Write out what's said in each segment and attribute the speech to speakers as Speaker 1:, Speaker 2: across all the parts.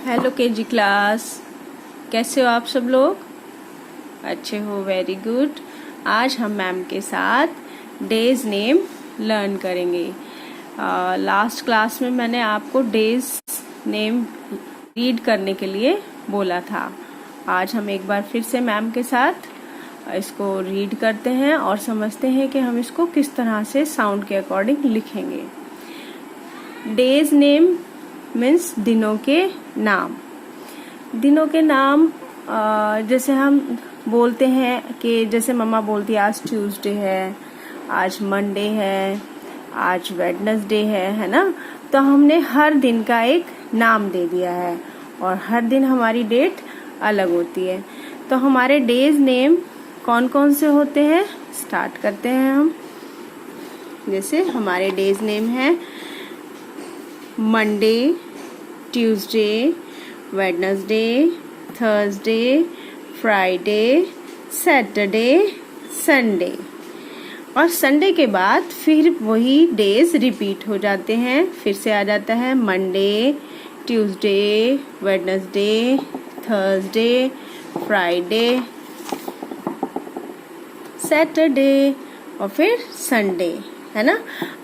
Speaker 1: Hello KG class, कैसे हो आप सब लोग? अच्छे हो, वेरी गुड। आज हम मैम के साथ डेज नेम लर्न करेंगे। लास्ट क्लास में मैंने आपको डेज नेम रीड करने के लिए बोला था। आज हम एक बार फिर से मैम के साथ इसको रीड करते हैं और समझते हैं कि हम इसको किस तरह से साउंड के अकॉर्डिंग लिखेंगे। डेज नेम मीन्स दिनों के नाम। दिनों के नाम जैसे हम बोलते हैं कि जैसे मम्मा बोलती है आज ट्यूसडे है, आज मंडे है, आज वेडनेसडे है ना। तो हमने हर दिन का एक नाम दे दिया है और हर दिन हमारी डेट अलग होती है। तो हमारे डेज नेम कौन कौन से होते हैं, स्टार्ट करते हैं हम। जैसे हमारे डेज नेम है Monday, Tuesday, Wednesday, Thursday, Friday, Saturday, Sunday. और संडे के बाद फिर वही डेज रिपीट हो जाते हैं। फिर से आ जाता है Monday, Tuesday, Wednesday, Thursday, Friday, Saturday और फिर संडे, है ना।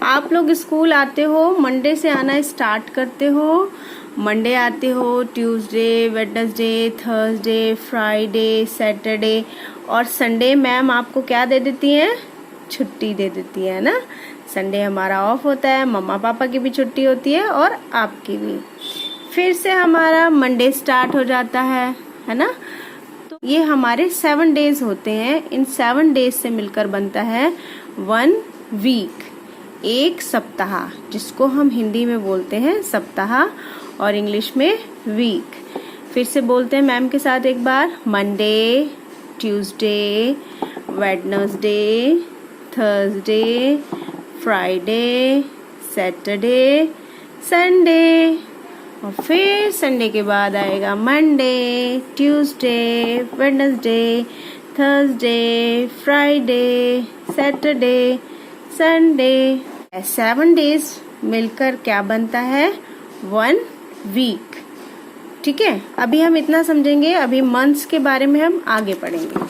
Speaker 1: आप लोग स्कूल आते हो, मंडे से आना स्टार्ट करते हो। मंडे आते हो, Tuesday, Wednesday, Thursday, Friday, Saturday और संडे मैम आपको क्या दे देती हैं, छुट्टी दे देती है ना। संडे हमारा ऑफ होता है, मम्मा पापा की भी छुट्टी होती है और आपकी भी। फिर से हमारा मंडे स्टार्ट हो जाता है ना। तो ये हमारे 7 डेज होते हैं। इन 7 डेज से मिलकर बनता है 1 वीक, एक सप्ताह, जिसको हम हिंदी में बोलते हैं सप्ताह और इंग्लिश में वीक। फिर से बोलते हैं मैम के साथ एक बार, Monday, Tuesday, Wednesday, Thursday, Friday, Saturday, Sunday और फिर संडे के बाद आएगा Monday, Tuesday, Wednesday, Thursday, Friday, Saturday, Sunday. 7 days मिलकर क्या बनता है, 1 वीक। ठीक है, अभी हम इतना समझेंगे, अभी मंथ्स के बारे में हम आगे पढ़ेंगे।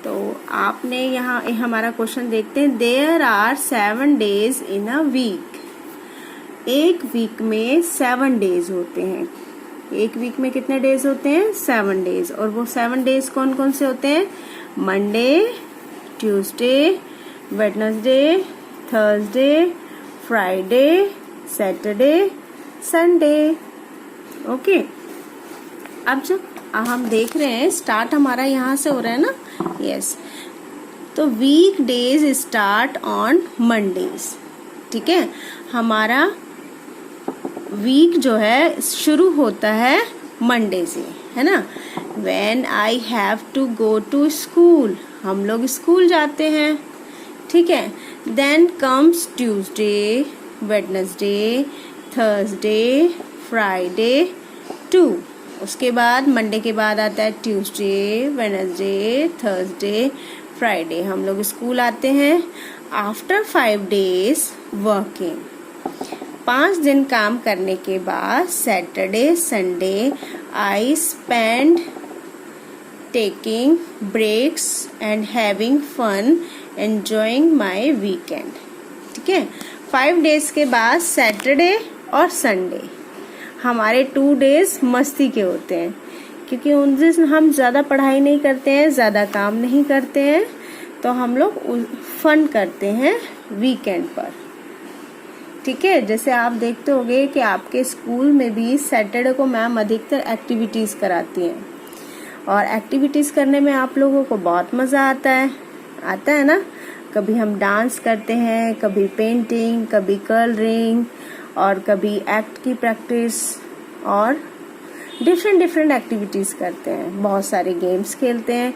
Speaker 1: तो आपने यहाँ हमारा क्वेश्चन देखते हैं, there are 7 days in a week. एक वीक में 7 डेज होते हैं। एक वीक में कितने डेज होते हैं, 7 डेज। और वो 7 डेज कौन कौन से होते हैं, Monday, Tuesday, Wednesday, Thursday, Friday, Saturday, Sunday. Okay, अब जब हम देख रहे हैं स्टार्ट हमारा यहाँ से हो रहा है ना, यस। तो week days start on Mondays. ठीक है, हमारा वीक जो है शुरू होता है मंडे से, है ना। When I have to go to school, हम लोग स्कूल जाते हैं। ठीक है, then comes Tuesday, Wednesday, Thursday, Friday, 2। उसके बाद मंडे के बाद आता है ट्यूसडे, वेडनेसडे, थर्सडे, फ्राइडे। हम लोग स्कूल आते हैं। आफ्टर 5 डेज वर्किंग, 5 दिन काम करने के बाद Saturday, Sunday I spend taking breaks and having fun enjoying my weekend. ठीक है, 5 डेज के बाद सैटरडे और संडे हमारे 2 डेज मस्ती के होते हैं, क्योंकि उन दिन हम ज़्यादा पढ़ाई नहीं करते हैं, ज़्यादा काम नहीं करते हैं, तो हम लोग फन करते हैं वीकेंड पर। ठीक है, जैसे आप देखते होंगे कि आपके स्कूल में भी सैटरडे को मैम अधिकतर एक्टिविटीज़ कराती हैं और एक्टिविटीज़ करने में आप लोगों को बहुत मज़ा आता है ना। कभी हम डांस करते हैं, कभी पेंटिंग, कभी कलरिंग और कभी एक्ट की प्रैक्टिस और डिफरेंट एक्टिविटीज़ करते हैं। बहुत सारे गेम्स खेलते हैं,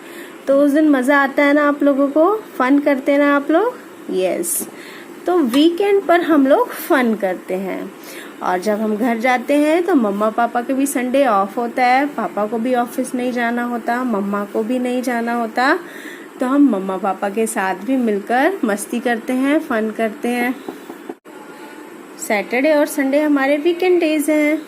Speaker 1: तो उस दिन मज़ा आता है ना, आप लोगों को फन करते हैं ना आप लोग, यस। तो वीकेंड पर हम लोग फन करते हैं। और जब हम घर जाते हैं तो मम्मा पापा के भी संडे ऑफ होता है, पापा को भी ऑफिस नहीं जाना होता, मम्मा को भी नहीं जाना होता, तो हम मम्मा पापा के साथ भी मिलकर मस्ती करते हैं, फन करते हैं। सैटरडे और संडे हमारे वीकेंड डेज हैं।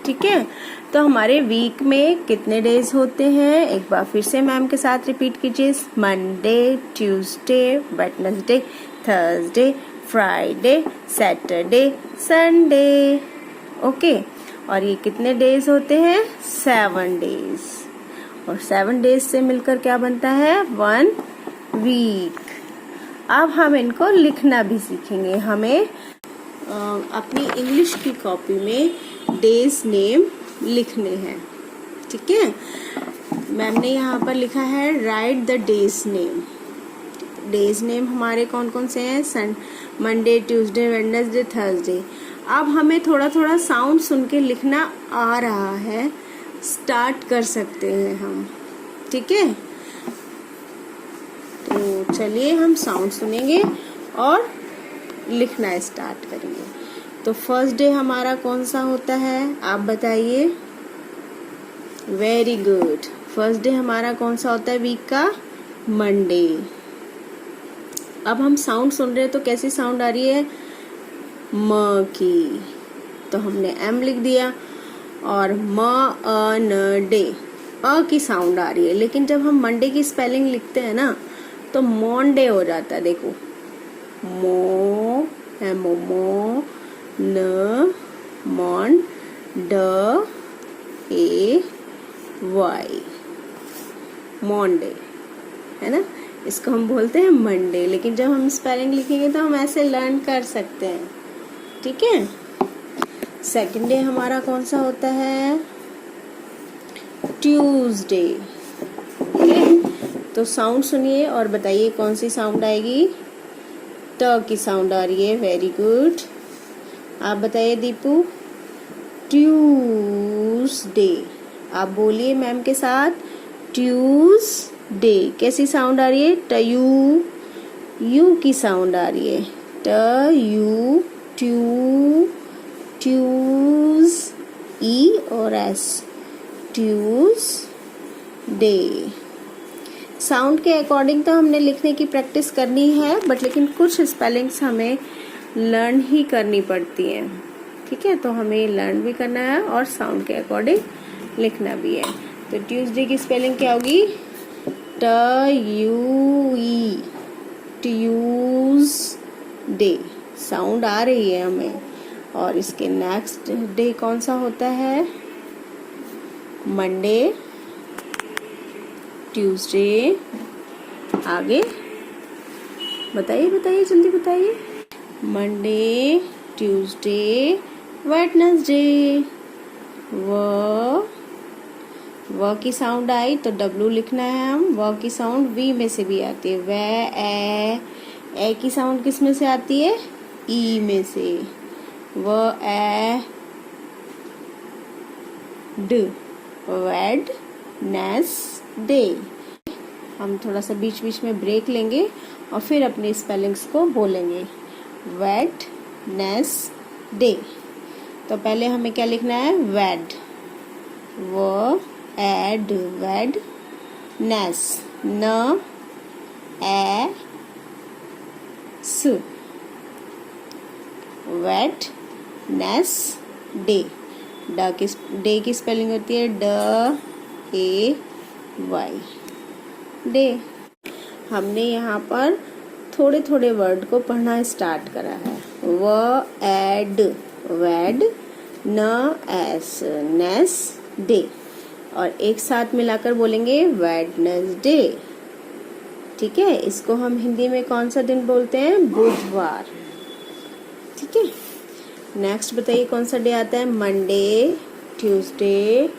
Speaker 1: ठीक है। तो हमारे वीक में कितने डेज होते हैं, एक बार फिर से मैम के साथ रिपीट कीजिए। Monday, Tuesday, Wednesday, Thursday, Friday, Saturday, Sunday. Okay, और ये कितने डेज होते हैं, 7 डेज। और 7 डेज से मिलकर क्या बनता है, 1 वीक। अब हम इनको लिखना भी सीखेंगे। हमें अपनी इंग्लिश की कॉपी में डेज नेम लिखने हैं, ठीक है। मैम ने यहाँ पर लिखा है right the days name. Days name हमारे कौन कौन से हैं, मंडे, ट्यूसडे, वेडनेसडे, थर्सडे। अब हमें थोड़ा थोड़ा साउंड सुन के लिखना आ रहा है, स्टार्ट कर सकते हैं हम, ठीक है। तो चलिए हम साउंड सुनेंगे और लिखना स्टार्ट करेंगे। तो फर्स्ट डे हमारा कौन सा होता है, आप बताइए। वेरी गुड, फर्स्ट डे हमारा कौन सा होता है वीक का, मंडे। अब हम साउंड सुन रहे हैं तो कैसी साउंड आ रही है, म की, तो हमने एम लिख दिया। और म अ न डे, अ की साउंड आ रही है, लेकिन जब हम मंडे की स्पेलिंग लिखते हैं ना तो मॉन्डे हो जाता है। देखो, मो है मोमो, न मॉन, ड ए वाई, मॉन्डे, है ना। इसको हम बोलते हैं मंडे, लेकिन जब हम स्पेलिंग लिखेंगे तो हम ऐसे लर्न कर सकते हैं, ठीक है। सेकंड डे हमारा कौन सा होता है, ट्यूसडे। तो साउंड सुनिए और बताइए कौन सी साउंड आएगी, ट की साउंड आ रही है। वेरी गुड, आप बताइए दीपू। ट्यूसडे, आप बोलिए मैम के साथ, ट्यूसडे। कैसी साउंड आ रही है, ट यू, यू की साउंड आ रही है, ट यू, ट्यू, ट्यूज, ई और एस, ट्यूसडे। साउंड के अकॉर्डिंग तो हमने लिखने की प्रैक्टिस करनी है, बट लेकिन कुछ स्पेलिंग्स हमें लर्न ही करनी पड़ती हैं, ठीक है। तो हमें लर्न भी करना है और साउंड के अकॉर्डिंग लिखना भी है। तो ट्यूसडे की स्पेलिंग क्या होगी, ट यू ई, ट्यूसडे, साउंड आ रही है हमें। और इसके नेक्स्ट डे कौन सा होता है, मंडे, ट्यूसडे, आगे बताइए बताइए जल्दी बताइए। Monday, Tuesday, Wednesday. व की साउंड आई तो डब्लू लिखना है हम। व की साउंड वी में से भी आती है, वे ए की साउंड किस में से आती है, ई में से, व ए ड, वेड नेस डे। हम थोड़ा सा बीच बीच में ब्रेक लेंगे और फिर अपनी स्पेलिंग्स को बोलेंगे, वेड नेस डे। तो पहले हमें क्या लिखना है, वेड, व एड, वेड नेस, न ए स, वेड नेस डे। डे की स्पेलिंग होती है ड ए वाई, डे। हमने यहाँ पर थोड़े थोड़े वर्ड को पढ़ना स्टार्ट करा है। व एड, वेड, न एस, नेस डे। और एक साथ मिलाकर बोलेंगे वेडनेसडे, ठीक है। इसको हम हिंदी में कौन सा दिन बोलते हैं, बुधवार, ठीक है। नेक्स्ट बताइए कौन सा डे आता है, मंडे, ट्यूसडे,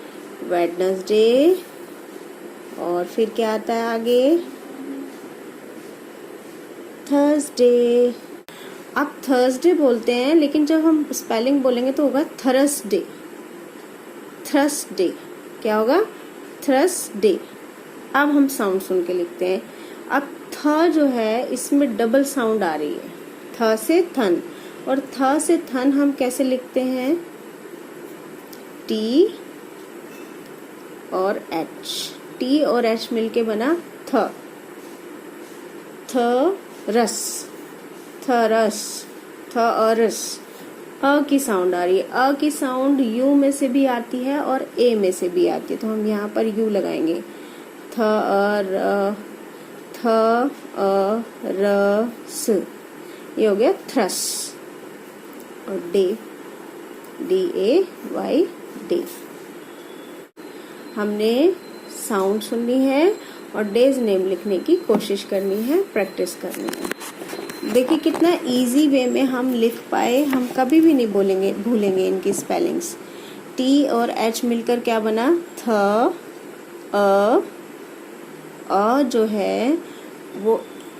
Speaker 1: वेडनेसडे, और फिर क्या आता है आगे, थर्सडे। अब थर्सडे बोलते हैं, लेकिन जब हम स्पेलिंग बोलेंगे तो होगा थर्सडे, थर्सडे। क्या होगा, थर्सडे। अब हम साउंड सुन के लिखते हैं। अब थ जो है इसमें डबल साउंड आ रही है, थ से थन, और थ से थन हम कैसे लिखते हैं, टी और एच, टी और एच मिलके बना थ, थ रस, थरस, थ अरस, अ की साउंड आ रही है। अ की साउंड यू में से भी आती है और ए में से भी आती है, तो हम यहाँ पर यू लगाएंगे। थ अ र स, ये हो गया थ्रस। और डे, DAY, डे। हमने साउंड सुननी है और डेज नेम लिखने की कोशिश करनी है, प्रैक्टिस करनी है। देखिए कितना इजी वे में हम लिख पाए, हम कभी भी नहीं भूलेंगे इनकी स्पेलिंग्स। T और H मिलकर क्या बना? थ। अ जो है वो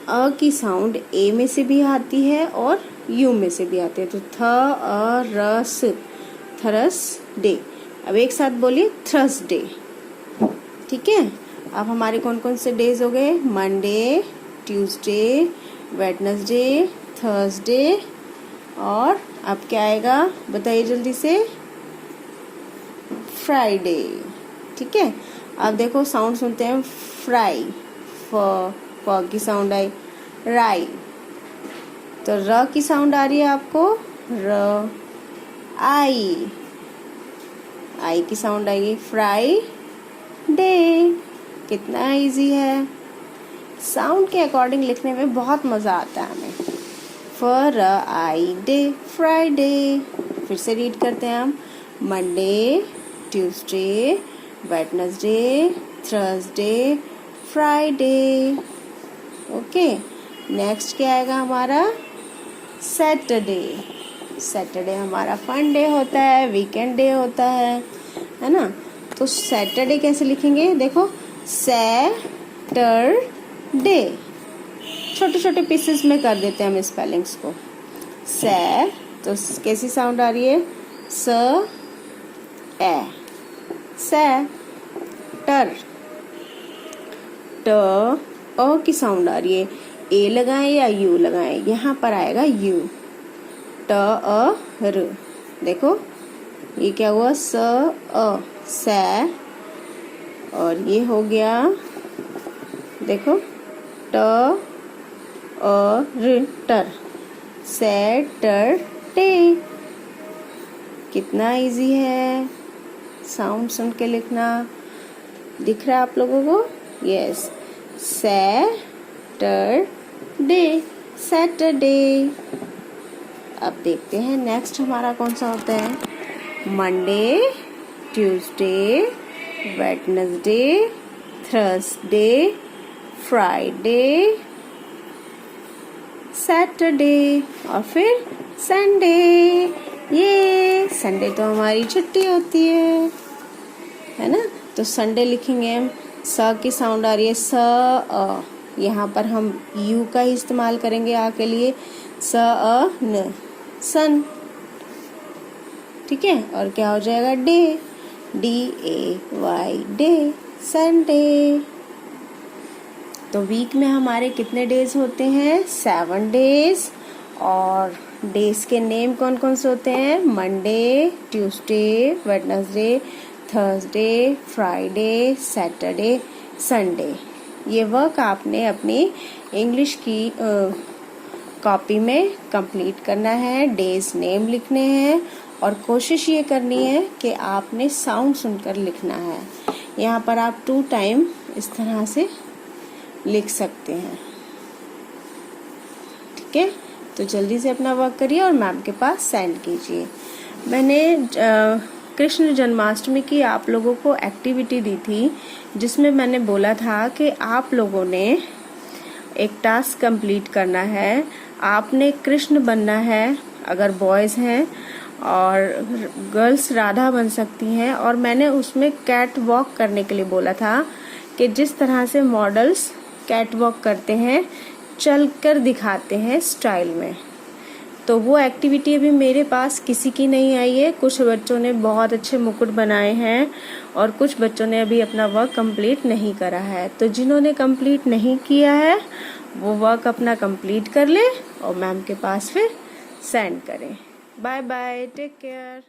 Speaker 1: अ की साउंड ए में से भी आती है और यू में से भी आती है, तो थ र स, थरस डे। अब एक साथ बोलिए थर्सडे। ठीक है, अब हमारे कौन कौन से डेज हो गए? मंडे, ट्यूसडे, वेडनेसडे, थर्सडे, और अब क्या आएगा बताइए जल्दी से? फ्राइडे। ठीक है, अब देखो साउंड सुनते हैं। फ्राई, फ की साउंड आई। राई, तो र की साउंड आ रही है आपको, र। आई की साउंड आएगी। Fry day. कितना इजी है, साउंड के अकॉर्डिंग लिखने में बहुत मजा आता है हमें। Friday, Friday. फिर से रीड करते हैं हम। Monday, Tuesday, Wednesday, Thursday, Friday. Okay, next क्या आएगा हमारा? सैटरडे। सैटरडे हमारा फन डे होता है, वीकेंड डे होता है ना। तो सैटरडे कैसे लिखेंगे? देखो, सैटरडे। छोटे छोटे पीसेस में कर देते हैं हम स्पेलिंग्स को। सै, तो कैसी साउंड आ रही है? स ए, सै। टर, ट अ की साउंड आ रही है। ए लगाएं या यू लगाएं? यहाँ पर आएगा यू। ट अ र, देखो ये क्या हुआ? स अ, सै। और ये हो गया, देखो, ट अ र, टर। सैटरडे। कितना इजी है साउंड सुन के लिखना। दिख रहा है आप लोगों को? Yes, Saturday, Saturday. अब देखते हैं नेक्स्ट हमारा कौन सा होता है। Monday, Tuesday, Wednesday, Thursday, Friday, Saturday, और फिर संडे। ये संडे तो हमारी छुट्टी होती है ना। तो संडे लिखेंगे हम। स की साउंड आ रही है, स अ। यहाँ पर हम यू का ही इस्तेमाल करेंगे आ के लिए। स अ न, सन। ठीक है, और क्या हो जाएगा? Day, DAY, day, Sunday. तो वीक में हमारे कितने डेज होते हैं? 7 डेज। और डेज के नेम कौन कौन से होते हैं? Monday, Tuesday, Wednesday, Thursday, Friday, Saturday, Sunday. ये वर्क आपने अपनी इंग्लिश की कॉपी में कंप्लीट करना है। डेज नेम लिखने हैं और कोशिश ये करनी है कि आपने साउंड सुनकर लिखना है। यहाँ पर आप 2 टाइम इस तरह से लिख सकते हैं। ठीक है, तो जल्दी से अपना वर्क करिए और मैम के पास सेंड कीजिए। मैंने कृष्ण जन्माष्टमी की आप लोगों को एक्टिविटी दी थी, जिसमें मैंने बोला था कि आप लोगों ने एक टास्क कंप्लीट करना है। आपने कृष्ण बनना है अगर बॉयज़ हैं, और गर्ल्स राधा बन सकती हैं। और मैंने उसमें कैट वॉक करने के लिए बोला था कि जिस तरह से मॉडल्स कैट वॉक करते हैं, चलकर दिखाते हैं स्टाइल में। तो वो एक्टिविटी अभी मेरे पास किसी की नहीं आई है। कुछ बच्चों ने बहुत अच्छे मुकुट बनाए हैं और कुछ बच्चों ने अभी अपना वर्क कंप्लीट नहीं करा है। तो जिन्होंने कंप्लीट नहीं किया है वो वर्क अपना कंप्लीट कर ले और मैम के पास फिर सेंड करें। Bye bye, take care.